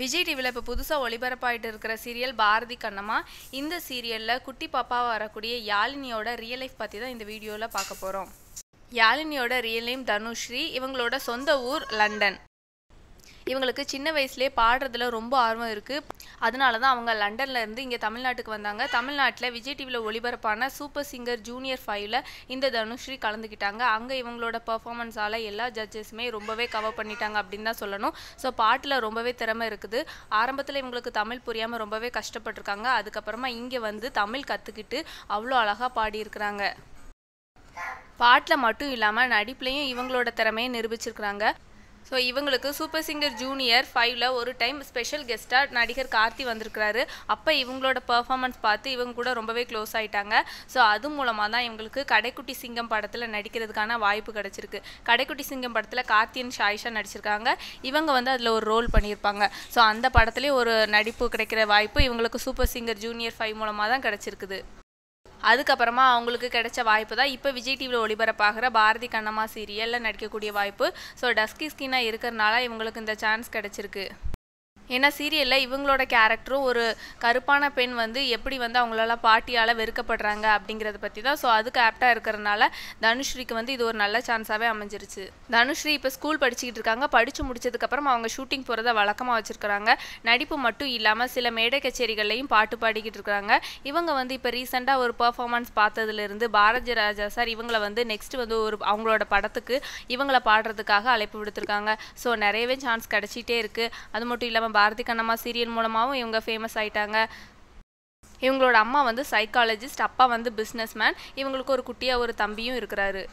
விஜய் டிவியில் இப்போ புதுசாக ஒளிபரப்பாயிட்டு இருக்கிற சீரியல் பாரதி கண்ணம்மா. இந்த சீரியலில் குட்டி பாப்பாவாக வரக்கூடிய யாழினியோட ரியல் லைஃப் பற்றி தான் இந்த வீடியோவில் பார்க்க போகிறோம். யாழினியோட ரியல் நேம் தனுஸ்ரீ. இவங்களோட சொந்த ஊர் லண்டன். இவங்களுக்கு சின்ன வயசுலேயே பாடுறதுல ரொம்ப ஆர்வம் இருக்குது. அதனால தான் அவங்க லண்டனில் இருந்து இங்கே தமிழ்நாட்டுக்கு வந்தாங்க. தமிழ்நாட்டில் விஜய் டிவியில் ஒளிபரப்பான சூப்பர் சிங்கர் ஜூனியர் 5ல் இந்த தனுஸ்ரீ கலந்துக்கிட்டாங்க. அங்கே இவங்களோட பர்ஃபார்மன்ஸால் எல்லா ஜட்ஜஸுமே ரொம்பவே கவர் பண்ணிட்டாங்க அப்படின்னு தான் சொல்லணும். ஸோ பாட்டில் ரொம்பவே திறமை இருக்குது. ஆரம்பத்தில் இவங்களுக்கு தமிழ் புரியாமல் ரொம்பவே கஷ்டப்பட்டிருக்காங்க. அதுக்கப்புறமா இங்கே வந்து தமிழ் கற்றுக்கிட்டு அவ்வளோ அழகாக பாடியிருக்கிறாங்க. பாட்டில் மட்டும் இல்லாமல் நடிப்புலையும் இவங்களோட திறமையை நிரூபிச்சிருக்கிறாங்க. ஸோ இவங்களுக்கு சூப்பர் சிங்கர் ஜூனியர் 5ல் ஒரு டைம் ஸ்பெஷல் கெஸ்ட்டாக நடிகர் கார்த்தி வந்திருக்கிறாரு. அப்போ இவங்களோட பர்ஃபார்மன்ஸ் பார்த்து இவங்க கூட ரொம்பவே க்ளோஸ் ஆகிட்டாங்க. ஸோ அது மூலமாக தான் இவங்களுக்கு கடைக்குட்டி சிங்கம் படத்தில் நடிக்கிறதுக்கான வாய்ப்பு கிடச்சிருக்கு. கடைக்குட்டி சிங்கம் படத்தில் கார்த்தி அண்ட் ஷாயிஷா நடிச்சிருக்காங்க. இவங்க வந்து அதில் ஒரு ரோல் பண்ணியிருப்பாங்க. ஸோ அந்த படத்துலேயே ஒரு நடிப்பு கிடைக்கிற வாய்ப்பு இவங்களுக்கு சூப்பர் சிங்கர் ஜூனியர் 5 மூலமாக தான் கிடச்சிருக்குது. அதுக்கப்புறமா அவங்களுக்கு கிடைச்ச வாய்ப்பு தான் இப்போ விஜய் டிவியில் ஒளிபரப்பாகிற பாரதி கண்ணம்மா சீரியலில் நடிக்கக்கூடிய வாய்ப்பு. ஸோ டஸ்கி ஸ்கின்னாக இருக்கிறனால இவங்களுக்கு இந்த சான்ஸ் கிடச்சிருக்கு. ஏன்னா சீரியலில் இவங்களோட கேரக்டரும் ஒரு கருப்பான பெண் வந்து எப்படி வந்து அவங்களால பாட்டியால் வெறுக்கப்படுறாங்க அப்படிங்கிறத பற்றி தான். ஸோ அதுக்கு ஆப்டாக இருக்கிறனால தனுஸ்ரீக்கு வந்து இது ஒரு நல்ல சான்ஸாகவே அமைஞ்சிருச்சு. தனுஸ்ரீ இப்போ ஸ்கூல் படிச்சுக்கிட்டு இருக்காங்க. படித்து முடிச்சதுக்கப்புறம் அவங்க ஷூட்டிங் போகிறத வழக்கமாக வச்சுருக்கிறாங்க. நடிப்பு மட்டும் இல்லாமல் சில மேடை கச்சேரிகள்லையும் பாட்டு பாடிக்கிட்டு இருக்கிறாங்க. இவங்க வந்து இப்போ ரீசெண்டாக ஒரு பர்ஃபார்மன்ஸ் பார்த்ததுலேருந்து பாரதி ராஜா சார் இவங்களை வந்து நெக்ஸ்ட் வந்து ஒரு அவங்களோட படத்துக்கு இவங்களை பாடுறதுக்காக அழைப்பு விடுத்திருக்காங்க. ஸோ நிறையவே சான்ஸ் கிடச்சிட்டே இருக்குது. அது மட்டும் இல்லாமல் பாரதி கண்ணம்மா சீரியல் மூலமாகவும் இவங்க ஃபேமஸ் ஆயிட்டாங்க. இவங்களோட அம்மா வந்து சைக்காலஜிஸ்ட், அப்பா வந்து பிஸ்னஸ் மேன். இவங்களுக்கு ஒரு குட்டியாக ஒரு தம்பியும் இருக்கிறாரு.